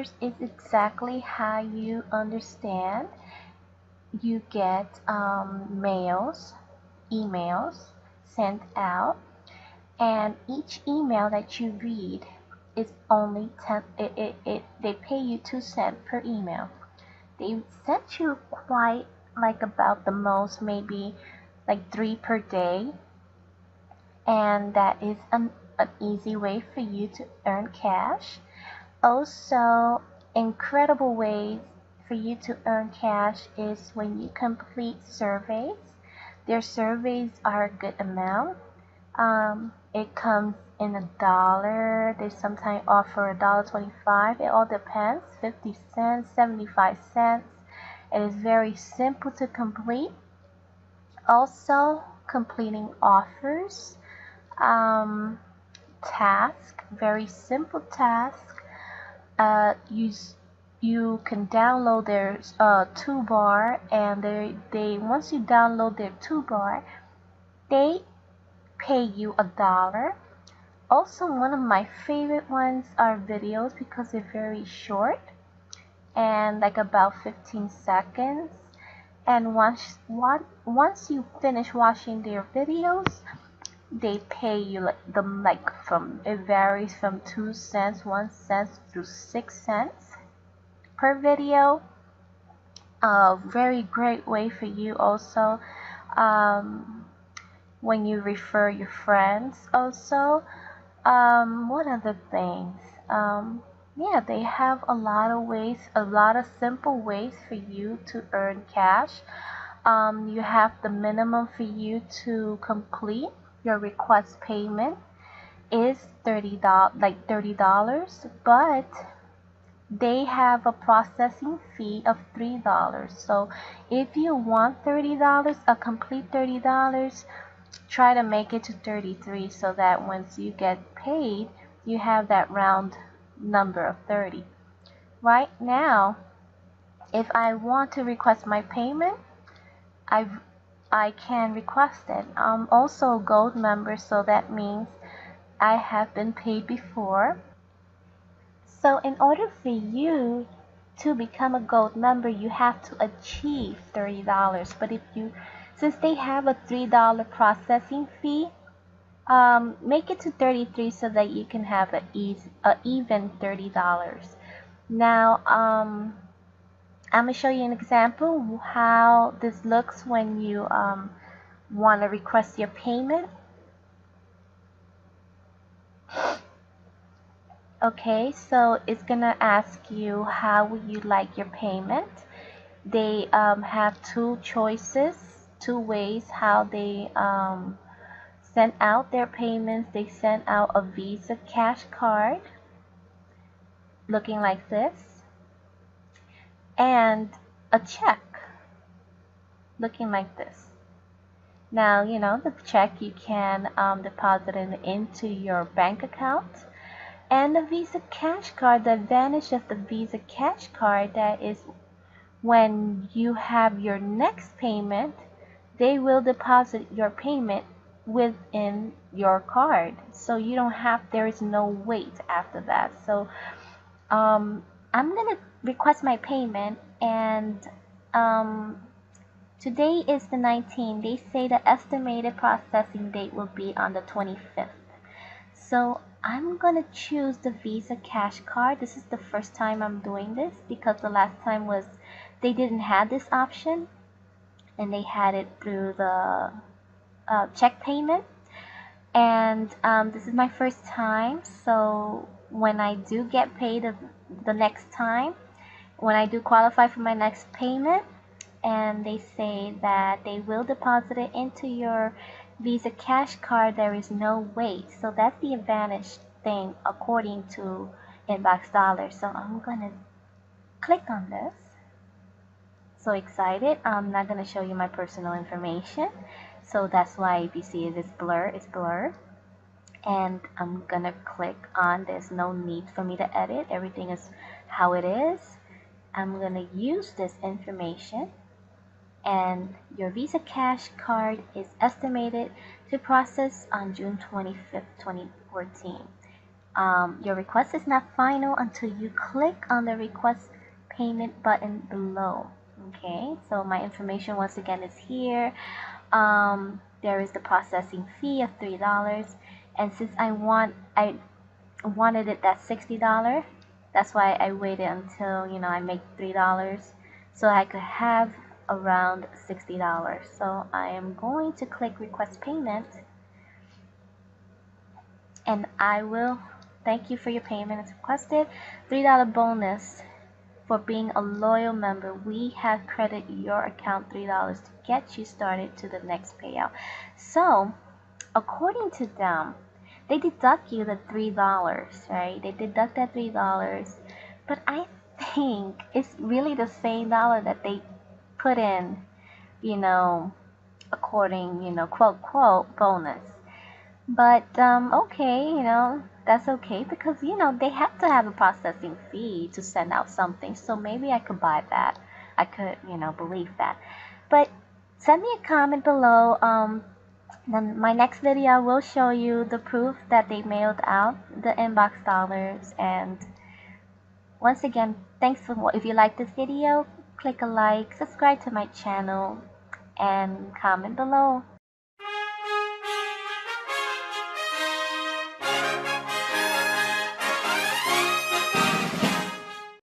is exactly how you understand. You get emails sent out, and each email that you read is only 10. They pay you 2 cents per email. They send you quite like about the most maybe like 3 per day, and that is an easy way for you to earn cash. Also, incredible ways for you to earn cash is when you complete surveys. Their surveys are a good amount. It comes in $1. They sometimes offer $1.25. It all depends. 50 cents, 75 cents. It is very simple to complete. Also, completing offers, um, task, very simple task. You can download their toolbar, and they once you download their toolbar, they pay you $1. Also, one of my favorite ones are videos because they're very short and like about 15 seconds. And once you finish watching their videos, they pay you it varies from 2 cents, 1 cent to 6 cents per video. A very great way for you also, when you refer your friends also. What other things? Yeah, they have a lot of ways, a lot of simple ways for you to earn cash. You have the minimum for you to complete your request payment is $30, but they have a processing fee of $3. So if you want $30, a complete $30, try to make it to 33 so that once you get paid, you have that round number of 30. Right now, if I want to request my payment, I can request it. I'm also a gold member, so that means I have been paid before. So in order for you to become a gold member, you have to achieve $30. But since they have a $3 processing fee, make it to 33 so that you can have a even $30. Now, I'm gonna show you an example how this looks when you want to request your payment. Okay, so it's gonna ask you how would you like your payment. They have two choices, two ways how they send out their payments. They send out a Visa cash card looking like this, and a check looking like this. Now, you know, the check you can deposit it into your bank account. And the Visa cash card, the advantage of the Visa cash card, that is when you have your next payment, they will deposit your payment within your card. So you don't have, there is no wait after that. So I'm going to request my payment, and today is the 19th. They say the estimated processing date will be on the 25th. So I'm gonna choose the Visa cash card. This is the first time I'm doing this because the last time was they didn't have this option, and they had it through the check payment. And this is my first time. So when I do get paid the next time, when I do qualify for my next payment, and they say that they will deposit it into your Visa cash card, there is no wait. So that's the advantage thing according to Inbox Dollar. So I'm gonna click on this. So excited. I'm not gonna show you my personal information, so that's why if you see it is blur, it's blur. And I'm gonna click on, there's no need for me to edit, everything is how it is. I'm gonna use this information, and your Visa cash card is estimated to process on June 25th, 2014. Your request is not final until you click on the request payment button below. Okay, so my information once again is here. There is the processing fee of $3, and since I wanted it at $60, that's why I waited until I make $3 so I could have around $60. So I am going to click request payment, and I will thank you for your payment. It's requested. $3 bonus for being a loyal member. We have credited your account $3 to get you started to the next payout. So according to them, they deduct you the $3, right? They deduct that $3, but I think it's really the same dollar that they put in, you know, according, quote, quote, bonus. But okay, that's okay because they have to have a processing fee to send out something. So maybe I could buy that. I could, believe that. But send me a comment below. Then my next video will show you the proof that they mailed out the inbox dollars. And once again, thanks for if you like this video, click a like, subscribe to my channel, and comment below.